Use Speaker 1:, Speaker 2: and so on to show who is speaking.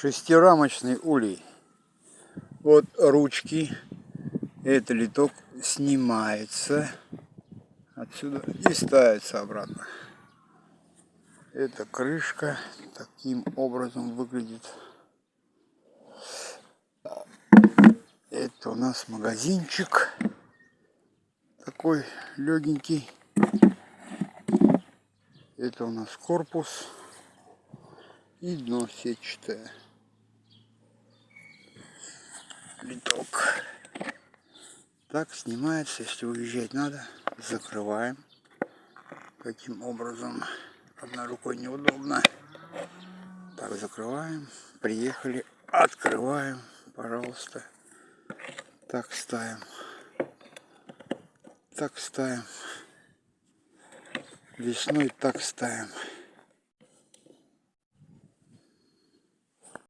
Speaker 1: Шестирамочный улей. Вот ручки. Этот литок снимается отсюда и ставится обратно. Эта крышка таким образом выглядит. Это у нас магазинчик такой легенький. Это у нас корпус и дно сетчатое. Литок. Так снимается, если уезжать надо, закрываем. Таким образом, одной рукой неудобно. Так, закрываем. Приехали, открываем, пожалуйста. Так ставим. Так ставим. Весной так ставим.